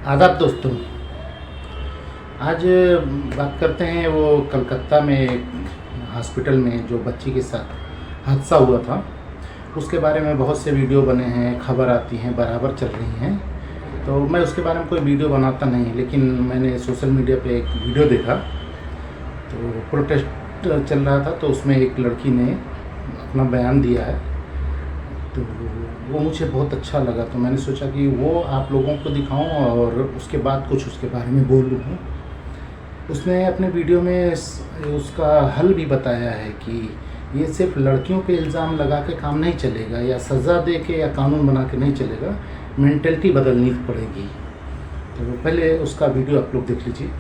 आदाब दोस्तों। आज बात करते हैं वो कलकत्ता में एक हॉस्पिटल में जो बच्ची के साथ हादसा हुआ था उसके बारे में बहुत से वीडियो बने हैं, खबर आती हैं, बराबर चल रही हैं। तो मैं उसके बारे में कोई वीडियो बनाता नहीं, लेकिन मैंने सोशल मीडिया पे एक वीडियो देखा तो प्रोटेस्ट चल रहा था, तो उसमें एक लड़की ने अपना बयान दिया है तो वो मुझे बहुत अच्छा लगा। तो मैंने सोचा कि वो आप लोगों को दिखाऊं और उसके बाद कुछ उसके बारे में बोलूँ। उसने अपने वीडियो में उसका हल भी बताया है कि ये सिर्फ लड़कियों पे इल्ज़ाम लगा के काम नहीं चलेगा या सज़ा दे के या कानून बना के नहीं चलेगा, मेंटलिटी बदलनी पड़ेगी। तो पहले उसका वीडियो आप लोग देख लीजिए।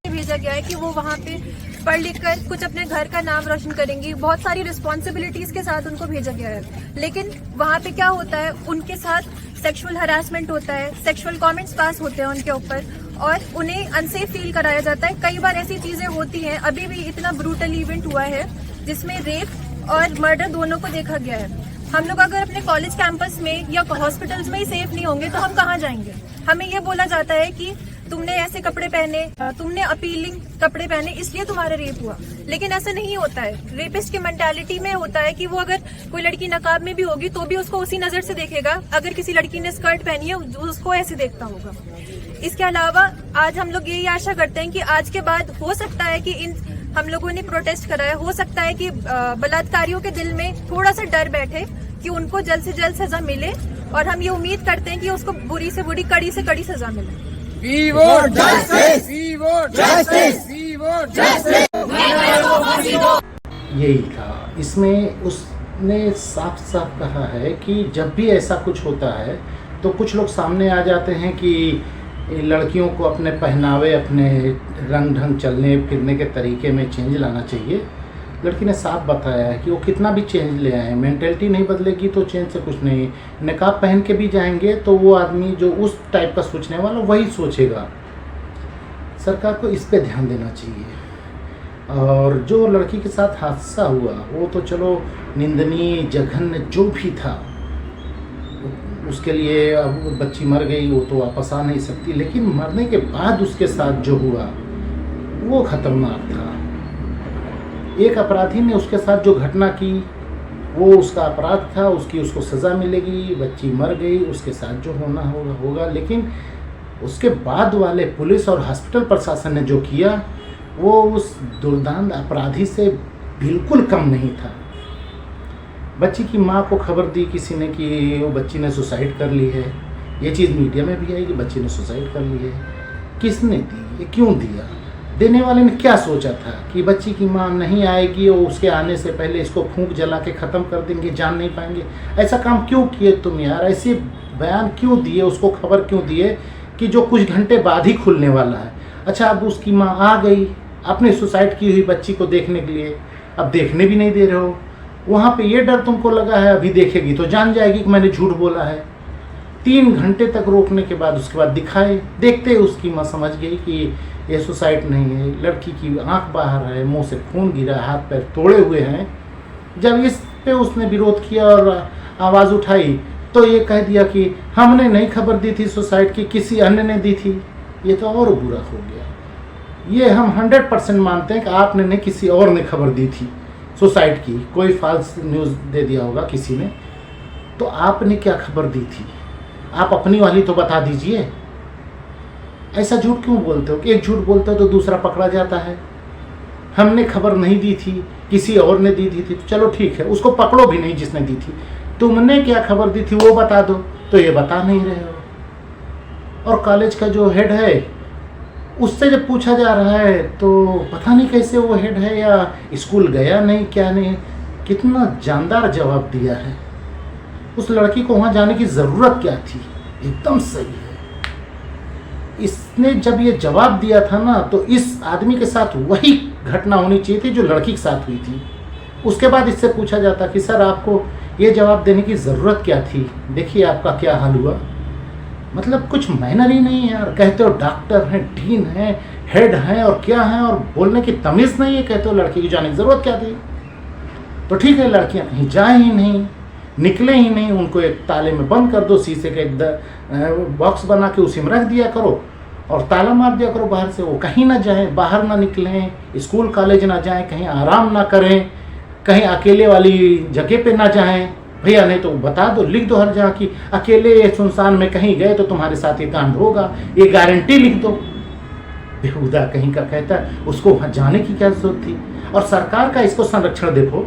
भेजा गया है कि वो वहाँ पे पढ़ लिख कर कुछ अपने घर का नाम रोशन करेंगी, बहुत सारी रिस्पॉन्सिबिलिटीज के साथ उनको भेजा गया है। लेकिन वहाँ पे क्या होता है, उनके साथ सेक्सुअल हरासमेंट होता है, सेक्सुअल कमेंट्स पास होते हैं उनके ऊपर और उन्हें अनसेफ फील कराया जाता है। कई बार ऐसी चीजें होती हैं, अभी भी इतना ब्रूटल इवेंट हुआ है जिसमें रेप और मर्डर दोनों को देखा गया है। हम लोग अगर अपने कॉलेज कैंपस में या हॉस्पिटल्स में ही सेफ नहीं होंगे तो हम कहाँ जाएंगे। हमें ये बोला जाता है कि तुमने ऐसे कपड़े पहने, तुमने अपीलिंग कपड़े पहने इसलिए तुम्हारा रेप हुआ, लेकिन ऐसा नहीं होता है। रेपिस्ट की मेंटालिटी में होता है कि वो अगर कोई लड़की नकाब में भी होगी तो भी उसको उसी नजर से देखेगा, अगर किसी लड़की ने स्कर्ट पहनी है उसको ऐसे देखता होगा। इसके अलावा आज हम लोग यही आशा करते हैं कि आज के बाद हो सकता है कि हम लोगों ने प्रोटेस्ट करा है, हो सकता है कि बलात्कारियों के दिल में थोड़ा सा डर बैठे कि उनको जल्द से जल्द सजा मिले, और हम ये उम्मीद करते हैं कि उसको बुरी से बुरी, कड़ी से कड़ी सजा मिले। We want justice! We want justice! We want justice! यही था। इसमें उसने साफ साफ कहा है कि जब भी ऐसा कुछ होता है तो कुछ लोग सामने आ जाते हैं कि लड़कियों को अपने पहनावे, अपने रंग ढंग, चलने फिरने के तरीके में चेंज लाना चाहिए। लड़की ने साफ बताया है कि वो कितना भी चेंज ले आए, मेंटलिटी नहीं बदलेगी तो चेंज से कुछ नहीं। नकाब पहन के भी जाएंगे तो वो आदमी जो उस टाइप का सोचने वाला वही सोचेगा। सरकार को इस पे ध्यान देना चाहिए। और जो लड़की के साथ हादसा हुआ वो तो चलो निंदनीय, जघन्य जो भी था, उसके लिए अब बच्ची मर गई, वो तो वापस आ नहीं सकती, लेकिन मरने के बाद उसके साथ जो हुआ वो खतरनाक था। एक अपराधी ने उसके साथ जो घटना की वो उसका अपराध था, उसको सज़ा मिलेगी। बच्ची मर गई, उसके साथ जो होना होगा। लेकिन उसके बाद वाले पुलिस और हॉस्पिटल प्रशासन ने जो किया वो उस दुर्दांत अपराधी से बिल्कुल कम नहीं था। बच्ची की माँ को खबर दी किसी ने कि वो बच्ची ने सुसाइड कर ली है। ये चीज़ मीडिया में भी आई कि बच्ची ने सुसाइड कर ली है। किसने दी, ये क्यों दिया? देने वाले ने क्या सोचा था कि बच्ची की माँ नहीं आएगी और उसके आने से पहले इसको फूंक जला के ख़त्म कर देंगे, जान नहीं पाएंगे? ऐसा काम क्यों किए तुम यार? ऐसे बयान क्यों दिए, उसको खबर क्यों दिए कि जो कुछ घंटे बाद ही खुलने वाला है? अच्छा, अब उसकी माँ आ गई अपने सुसाइड की हुई बच्ची को देखने के लिए, अब देखने भी नहीं दे रहे हो। वहाँ पे ये डर तुमको लगा है अभी देखेगी तो जान जाएगी कि मैंने झूठ बोला है। 3 घंटे तक रोकने के बाद उसके बाद दिखाए, देखते ही उसकी माँ समझ गई कि ये सुसाइड नहीं है। लड़की की आंख बाहर है, मुंह से खून गिरा, हाथ पैर तोड़े हुए हैं। जब इस पे उसने विरोध किया और आवाज़ उठाई तो ये कह दिया कि हमने नहीं खबर दी थी सुसाइड की, किसी अन्य ने दी थी। ये तो और बुरा हो गया। ये हम 100% मानते हैं कि आपने नहीं, किसी और ने खबर दी थी सुसाइड की, कोई फॉल्स न्यूज़ दे दिया होगा किसी ने। तो आपने क्या खबर दी थी? आप अपनी वाली तो बता दीजिए। ऐसा झूठ क्यों बोलते हो? कि एक झूठ बोलते हो तो दूसरा पकड़ा जाता है। हमने खबर नहीं दी थी, किसी और ने दी थी तो चलो ठीक है, उसको पकड़ो भी नहीं जिसने दी थी। तुमने क्या खबर दी थी वो बता दो, तो ये बता नहीं रहे हो। और कॉलेज का जो हेड है उससे जब पूछा जा रहा है तो पता नहीं कैसे वो हेड है या स्कूल गया नहीं, क्या नहीं, कितना जानदार जवाब दिया है। उस लड़की को वहाँ जाने की ज़रूरत क्या थी? एकदम सही है। इसने जब ये जवाब दिया था ना तो इस आदमी के साथ वही घटना होनी चाहिए थी जो लड़की के साथ हुई थी। उसके बाद इससे पूछा जाता कि सर आपको ये जवाब देने की ज़रूरत क्या थी, देखिए आपका क्या हाल हुआ। मतलब कुछ मैनर ही नहीं है यार। कहते हो डॉक्टर हैं, डीन हैं, हेड हैं और क्या हैं, और बोलने की तमीज़ नहीं है। कहते हो लड़की की जाने की ज़रूरत क्या थी? तो ठीक है, लड़कियां कहीं जाए ही नहीं, निकले ही नहीं, उनको एक ताले में बंद कर दो, शीशे का एक बॉक्स बना के उसी में रख दिया करो और ताला मार दिया करो बाहर से। वो कहीं ना जाएं, बाहर ना निकलें, स्कूल कॉलेज ना जाएं, कहीं आराम ना करें, कहीं अकेले वाली जगह पे ना जाएं भैया। नहीं तो बता दो, लिख दो हर जगह कि अकेले सुनसान में कहीं गए तो तुम्हारे साथ ये कांड होगा, ये गारंटी लिख दो। बेहुदा कहीं का कहता है, उसको वहाँ जाने की क्या जरूरत थी। और सरकार का इसको संरक्षण देखो,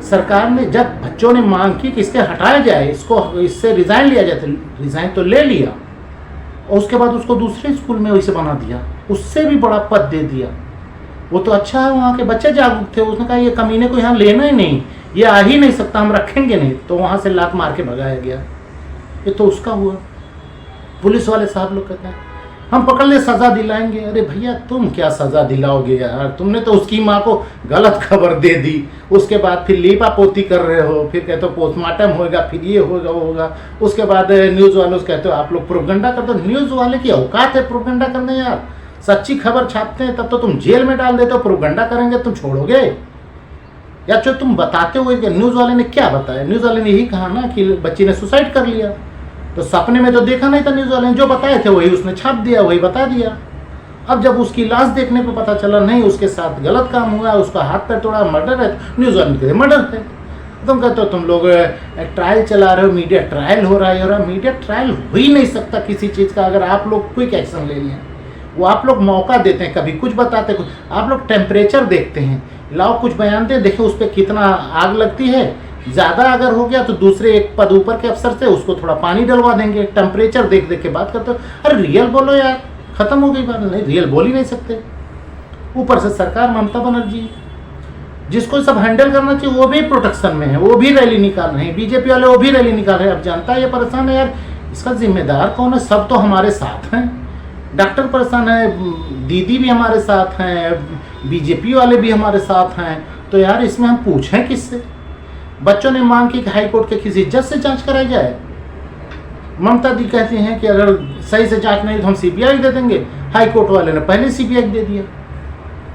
सरकार ने जब बच्चों ने मांग की कि इसके हटाया जाए, इसको इससे रिजाइन लिया जाए, तो रिजाइन तो ले लिया और उसके बाद उसको दूसरे स्कूल में वैसे बना दिया, उससे भी बड़ा पद दे दिया। वो तो अच्छा है, वहाँ के बच्चे जागरूक थे, उसने कहा ये कमीने को यहाँ लेना ही नहीं, ये आ ही नहीं सकता, हम रखेंगे नहीं, तो वहाँ से लात मार के भगाया गया। ये तो उसका हुआ। पुलिस वाले साहब लोग कहते हैं हम पकड़ ले सजा दिलाएंगे। अरे भैया तुम क्या सजा दिलाओगे यार, तुमने तो उसकी माँ को गलत खबर दे दी, उसके बाद फिर लीपा पोती कर रहे हो, फिर कहते हो पोस्टमार्टम होगा, फिर ये होगा वो होगा, उसके बाद न्यूज़ वालों से कहते हो आप लोग प्रोपेगेंडा करते हो। न्यूज़ वाले की औकात है प्रोपेगेंडा करने यार, सच्ची खबर छापते हैं तब तो तुम जेल में डाल देते हो, प्रोपेगेंडा करेंगे तुम छोड़ोगे? या जो तुम बताते हो न्यूज़ वाले ने क्या बताया, न्यूज़ वाले ने यही कहा ना कि बच्ची ने सुसाइड कर लिया, तो सपने में तो देखा नहीं था न्यूज़ वाले ने, जो बताए थे वही उसने छाप दिया, वही बता दिया। अब जब उसकी लाश देखने पे पता चला नहीं उसके साथ गलत काम हुआ, उसका हाथ पैर तोड़ा, मर्डर है, न्यूज़ वाले कहते मर्डर है। तुम कहते हो तुम लोग ट्रायल चला रहे हो, मीडिया ट्रायल हो रहा है, मीडिया ट्रायल हो ही नहीं सकता किसी चीज़ का अगर आप लोग क्विक एक्शन ले लें। वो आप लोग मौका देते हैं, कभी कुछ बताते, कुछ आप लोग टेम्परेचर देखते हैं, लाओ कुछ बयान दे, देखो उस पर कितना आग लगती है, ज़्यादा अगर हो गया तो दूसरे एक पद ऊपर के अफसर से उसको थोड़ा पानी डलवा देंगे। टेम्परेचर देख देख के बात करते हो, अरे रियल बोलो यार, खत्म हो गई बात। नहीं, रियल बोल ही नहीं सकते। ऊपर से सरकार ममता बनर्जी, जिसको सब हैंडल करना चाहिए वो भी प्रोटेक्शन में है, वो भी रैली निकाल रहे हैं, बीजेपी वाले वो भी रैली निकाल रहे हैं। अब जनता ये परेशान है यार, इसका जिम्मेदार कौन है? सब तो हमारे साथ हैं, डॉक्टर परेशान है, दीदी भी हमारे साथ हैं, बीजेपी वाले भी हमारे साथ हैं, तो यार इसमें हम पूछें किससे? बच्चों ने मांग की कि हाई कोर्ट के किसी जज से जांच कराई जाए। ममता दी कहती हैं कि अगर सही से जांच नहीं तो हम सीबीआई दे देंगे, हाई कोर्ट वाले ने पहले सीबीआई दे दिया।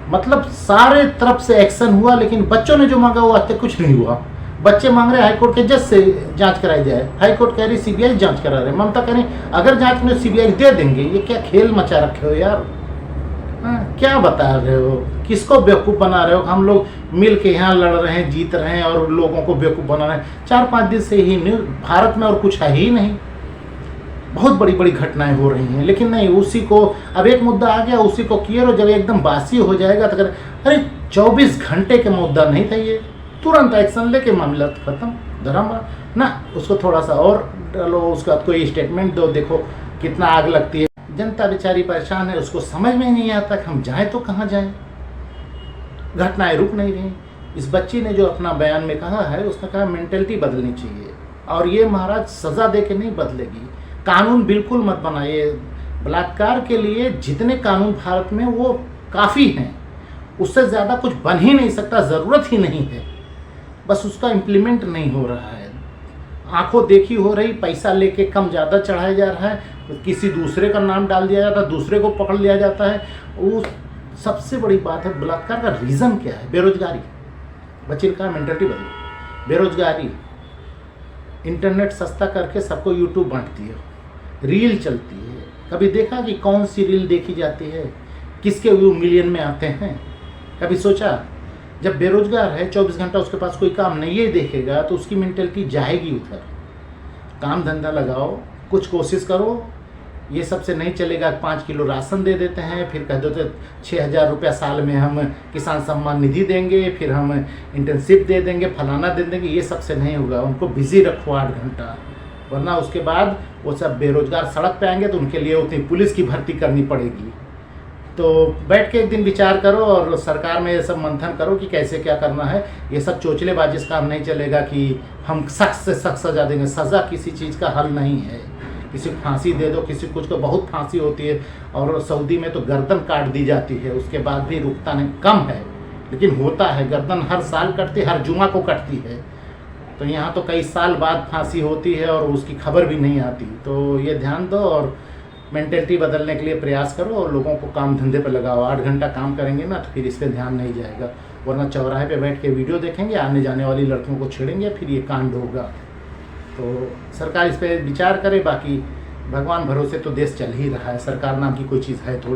मतलब सारे तरफ से एक्शन हुआ, लेकिन बच्चों ने जो मांगा वो आज तक कुछ नहीं हुआ। बच्चे मांग रहे हाई कोर्ट के जज से जांच कराई जाए, हाई कोर्ट कह रही सीबीआई जांच करा रहे, ममता कह रही अगर जांच में सीबीआई दे देंगे। ये क्या खेल मचा रखे हो यार? क्या बता रहे हो? किसको बेवकूफ़ बना रहे हो? हम लोग मिल के यहाँ लड़ रहे हैं, जीत रहे हैं और लोगों को बेवकूफ़ बना रहे हैं। 4-5 दिन से ही न्यूज़ भारत में और कुछ है ही नहीं, बहुत बड़ी बड़ी घटनाएं हो रही हैं, लेकिन नहीं, उसी को अब एक मुद्दा आ गया, उसी को किए रहो, जब एकदम बासी हो जाएगा तो अरे 24 घंटे का मुद्दा नहीं था ये, तुरंत एक्शन लेके मामला खत्म, धर्म ना, उसको थोड़ा सा और डालो, उसके बाद कोई स्टेटमेंट दो, देखो कितना आग लगती है। जनता बेचारी परेशान है, उसको समझ में नहीं आता कि हम जाएं तो कहाँ जाएं। घटनाएं रुक नहीं रही। इस बच्ची ने जो अपना बयान में कहा है, उसने कहा मेंटलिटी बदलनी चाहिए, और ये महाराज सज़ा दे के नहीं बदलेगी। कानून बिल्कुल मत बनाइए, बलात्कार के लिए जितने कानून भारत में वो काफ़ी हैं, उससे ज़्यादा कुछ बन ही नहीं सकता, ज़रूरत ही नहीं है, बस उसका इम्प्लीमेंट नहीं हो रहा है। आंखों देखी हो रही, पैसा लेके कम ज़्यादा चढ़ाया जा रहा है, किसी दूसरे का नाम डाल दिया जाता है, दूसरे को पकड़ लिया जाता है। वो सबसे बड़ी बात है, बलात्कार का रीज़न क्या है? बेरोजगारी। बच्चे का मेंटलिटी बदलो, बेरोजगारी, इंटरनेट सस्ता करके सबको यूट्यूब बांटती है, रील चलती है। कभी देखा कि कौन सी रील देखी जाती है, किसके व्यू मिलियन में आते हैं? कभी सोचा? जब बेरोजगार है, 24 घंटा उसके पास कोई काम नहीं है देखेगा, तो उसकी मेंटलिटी जाएगी उधर। काम धंधा लगाओ, कुछ कोशिश करो। ये सबसे नहीं चलेगा, 5 किलो राशन दे देते हैं, फिर कह देते 6,000 रुपया साल में हम किसान सम्मान निधि देंगे, फिर हम इंटर्नशिप दे देंगे, फलाना दे देंगे। ये सबसे नहीं होगा, उनको बिजी रखो 8 घंटा, वरना उसके बाद वो सब बेरोजगार सड़क पे आएंगे तो उनके लिए उतनी पुलिस की भर्ती करनी पड़ेगी। तो बैठ के एक दिन विचार करो और सरकार में ये सब मंथन करो कि कैसे क्या करना है। ये सब चोचलेबाजी से काम नहीं चलेगा कि हम सख्त से सख्त सजा देंगे। सज़ा किसी चीज़ का हल नहीं है। किसी को फांसी दे दो, किसी कुछ को बहुत फांसी होती है, और सऊदी में तो गर्दन काट दी जाती है, उसके बाद भी रुकता नहीं, कम है लेकिन होता है। गर्दन हर साल कटती है, हर जुमा को कटती है, तो यहाँ तो कई साल बाद फांसी होती है और उसकी खबर भी नहीं आती। तो ये ध्यान दो और मेंटलिटी बदलने के लिए प्रयास करो और लोगों को काम धंधे पर लगाओ। 8 घंटा काम करेंगे ना तो फिर इस पर ध्यान नहीं जाएगा। वरना चौराहे पे बैठ के वीडियो देखेंगे, आने जाने वाली लड़कियों को छेड़ेंगे, फिर ये कांड होगा। तो सरकार इस पर विचार करे। बाकी भगवान भरोसे तो देश चल ही रहा है, सरकार नाम की कोई चीज़ है थोड़ी।